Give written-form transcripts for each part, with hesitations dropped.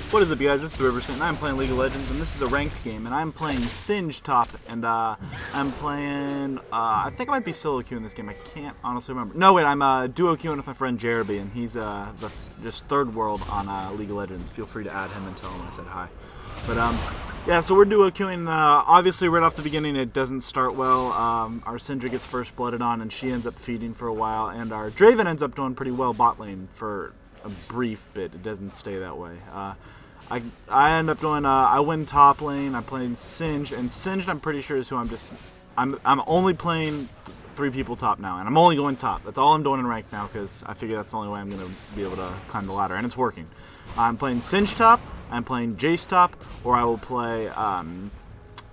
What is up, you guys? This is TheRiverSaint, and I'm playing League of Legends, and this is a ranked game, and I'm playing Singe top, and I'm playing, I think I might be solo queuing this game. I can't honestly remember. No, wait, I'm duo queuing with my friend Jeremy, and he's just third world on League of Legends. Feel free to add him and tell him I said hi. But yeah, so we're duo queuing. Obviously, right off the beginning, it doesn't start well. Our Syndra gets first blooded on, and she ends up feeding for a while, and our Draven ends up doing pretty well bot lane for a brief bit. It doesn't stay that way. I end up doing, I win top lane, I'm playing Singe, and Singe I'm pretty sure is who I'm only playing 3 people top now, and I'm only going top. That's all I'm doing in rank now, because I figure that's the only way I'm going to be able to climb the ladder, and it's working. I'm playing Singe top, I'm playing Jace top, or I will play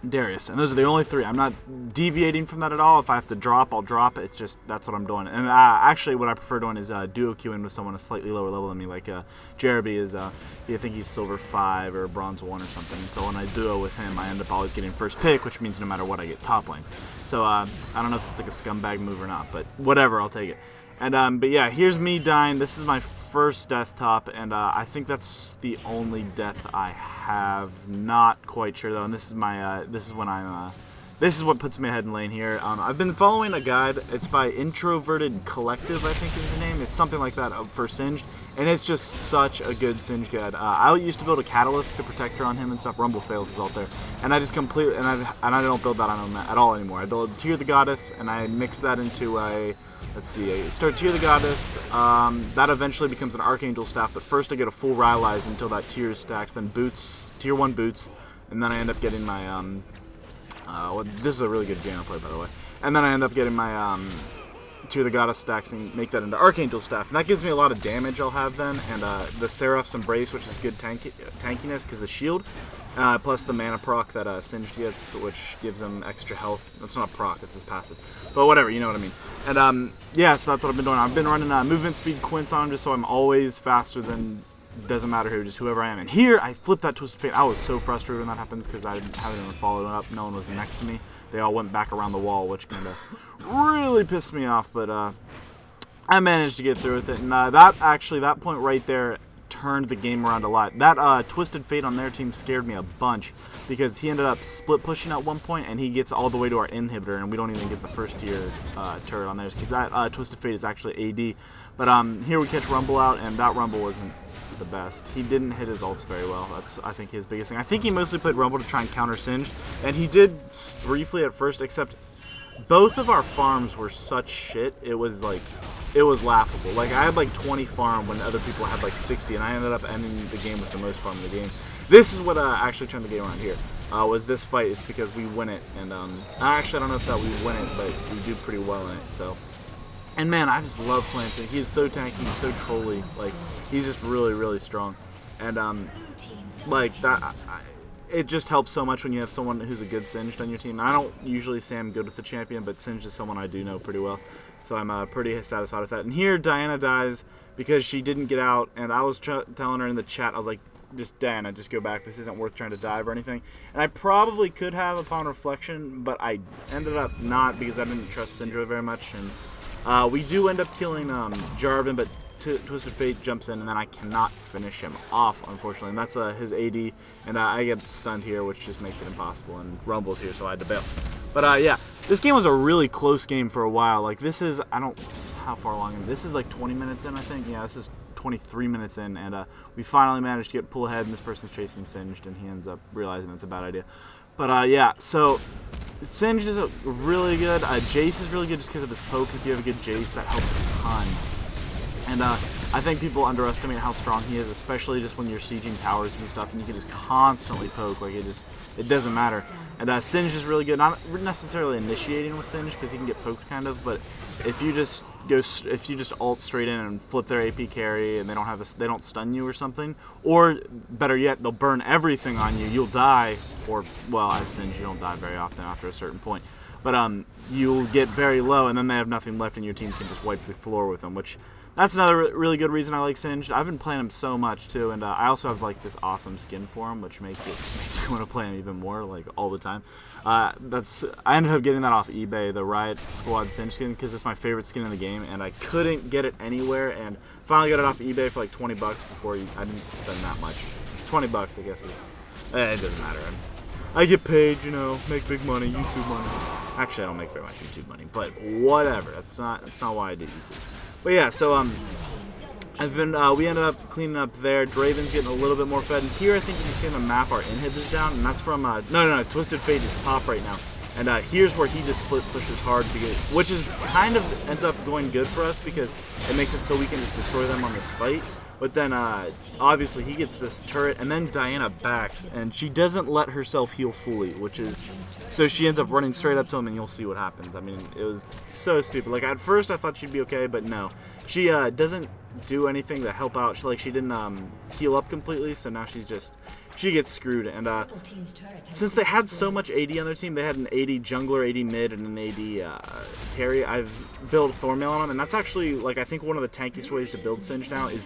Darius, and those are the only 3. I'm not deviating from that at all. If I have to drop, I'll drop. It's just, that's what I'm doing. And actually, what I prefer doing is duo queuing with someone a slightly lower level than me, like Jeremy is, I think he's silver 5 or bronze 1 or something. So when I duo with him, I end up always getting first pick, which means no matter what, I get top lane. So I don't know if it's like a scumbag move or not, but whatever, I'll take it. And but yeah, here's me dying. This is my first death top, and I think that's the only death I have. Not quite sure though. And this is my this is when I'm this is what puts me ahead in lane here. I've been following a guide. It's by Introverted Collective, I think is the name. It's something like that for Singed, and it's just such a good Singe guide. I used to build a Catalyst to protect her on him and stuff. Rumble Fails is out there, and I just completely and I don't build that on him at all anymore. I build Tear the Goddess, and I mix that into a, let's see, start Tear the Goddess, that eventually becomes an Archangel Staff, but first I get a full Rylai's until that tier is stacked, then boots, tier 1 boots, and then I end up getting my, well, this is a really good Jana play, by the way, and then I end up getting my, Tear the Goddess stacks and make that into Archangel Staff, and that gives me a lot of damage I'll have then, and the Seraph's Embrace, which is good tankiness, because the shield, plus the mana proc that Singed gets, which gives him extra health. That's not a proc, it's his passive. But whatever, you know what I mean. And yeah, so that's what I've been doing. I've been running movement speed quints on him just so I'm always faster than, doesn't matter who, just whoever I am. And here, I flipped that Twisted Fate. I was so frustrated when that happens because I haven't even followed up. No one was next to me. They all went back around the wall, which kind of really pissed me off. But I managed to get through with it. And that point right there turned the game around a lot. That Twisted Fate on their team scared me a bunch because he ended up split pushing at one point, and he gets all the way to our inhibitor, and we don't even get the first tier turret on theirs because that Twisted Fate is actually AD. But here we catch Rumble out, and that Rumble wasn't the best. He didn't hit his ults very well. That's, I think, his biggest thing. I think he mostly played Rumble to try and counter Singe, and he did briefly at first, except both of our farms were such shit, it was like, it was laughable. Like, I had like 20 farm when other people had like 60, and I ended up ending the game with the most farm in the game. This is what actually turned the game around here, was this fight. It's because we win it, and actually I don't know if that we win it, but we do pretty well in it, so. And man, I just love playing Singe. He's so tanky, he's so trolly, like, he's just really, really strong. And like, that, it just helps so much when you have someone who's a good Singed on your team. I don't usually say I'm good with the champion, but Singe is someone I do know pretty well. So I'm pretty satisfied with that. And here, Diana dies because she didn't get out, and I was telling her in the chat, I was like, just Diana, just go back. This isn't worth trying to dive or anything. And I probably could have upon reflection, but I ended up not because I didn't trust Syndra very much. And we do end up killing Jarvan, but Twisted Fate jumps in, and then I cannot finish him off, unfortunately. And that's his AD, and I get stunned here, which just makes it impossible. And Rumble's here, so I had to bail. But yeah, this game was a really close game for a while. Like, this is, I don't, how far along? This is like 20 minutes in, I think. Yeah, this is 23 minutes in, and we finally managed to pull ahead, and this person's chasing Singed, and he ends up realizing it's a bad idea. But yeah, so Singed is really good. Jace is really good just because of his poke. If you have a good Jace, that helps a ton. And I think people underestimate how strong he is, especially just when you're sieging towers and stuff, and you can just constantly poke. Like, it doesn't matter. And Singe is really good. Not necessarily initiating with Singe because he can get poked kind of, but if you just ult straight in and flip their AP carry and they don't stun you or something, or better yet, they'll burn everything on you. You'll die, or well, as Singe, you don't die very often after a certain point. But you'll get very low, and then they have nothing left, and your team can just wipe the floor with them, which. That's another really good reason I like Singed. I've been playing him so much too, and I also have like this awesome skin for him, which makes me want to play him even more, like all the time. I ended up getting that off eBay, the Riot Squad Singe skin, because it's my favorite skin in the game, and I couldn't get it anywhere, and finally got it off eBay for like 20 bucks before I didn't spend that much. $20, I guess. It doesn't matter. I get paid, you know, make big money, YouTube money. Actually, I don't make very much YouTube money, but whatever. That's not why I do YouTube. But yeah, so we ended up cleaning up there. Draven's getting a little bit more fed, and here I think you can see on the map our inhib is down, and that's from no, Twisted Fate is top right now. And here's where he just split pushes hard, which is kind of ends up going good for us because it makes it so we can just destroy them on this fight. But then, obviously, he gets this turret, and then Diana backs, and she doesn't let herself heal fully, which is... So she ends up running straight up to him, and you'll see what happens. I mean, it was so stupid. Like, at first, I thought she'd be okay, but no. She doesn't do anything to help out. She didn't heal up completely, so now she's just... She gets screwed, and since they had so much AD on their team, they had an AD jungler, AD mid, and an AD carry. I've built Thornmail on them, and that's actually, like, I think one of the tankiest ways to build Singed now is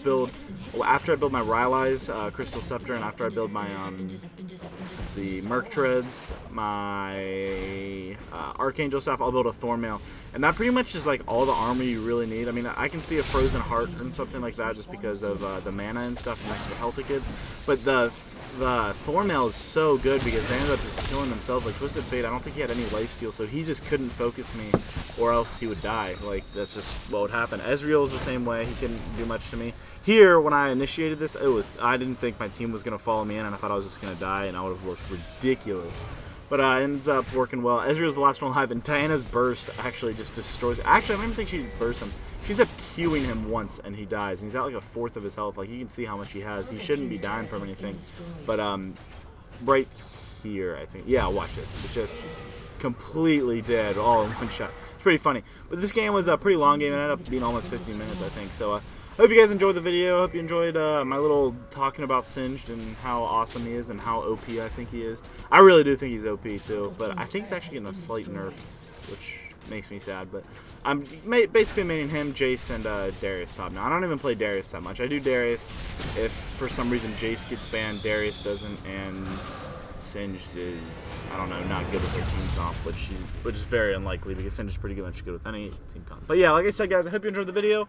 after I build my Rylai's Crystal Scepter, and after I build my, let's see, Merc Treads, my Archangel Staff, I'll build a Thornmail. And that pretty much is, like, all the armor you really need. I mean, I can see a Frozen Heart and something like that just because of the mana and stuff next to the Healthy Kids. But the Thornmail is so good because they ended up just killing themselves. Like Twisted Fate, I don't think he had any lifesteal, so he just couldn't focus me or else he would die. Like, that's just what would happen. Ezreal is the same way. He couldn't do much to me. Here, when I initiated this, I didn't think my team was going to follow me in, and I thought I was just going to die, and I would have looked ridiculous. But it ends up working well. Ezreal's the last one alive, and Diana's burst actually just destroys. Actually, I don't even think she burst him. She ends up Qing him once, and he dies. And he's at like a fourth of his health. Like, you can see how much he has. He shouldn't be dying from anything. But right here, I think. Yeah, watch this. It's just completely dead, all in one shot. It's pretty funny. But this game was a pretty long game. It ended up being almost 15 minutes, I think. So I hope you guys enjoyed the video. I hope you enjoyed my little talking about Singed and how awesome he is and how OP I think he is. I really do think he's OP too, but I think he's actually getting a slight nerf, which makes me sad. But I'm basically maining him, Jace, and Darius top now. I don't even play Darius that much. I do Darius if for some reason Jace gets banned, Darius doesn't, and Singed is, I don't know, not good with their team comp, which is very unlikely because Singed is pretty good with any team comp. But yeah, like I said, guys, I hope you enjoyed the video.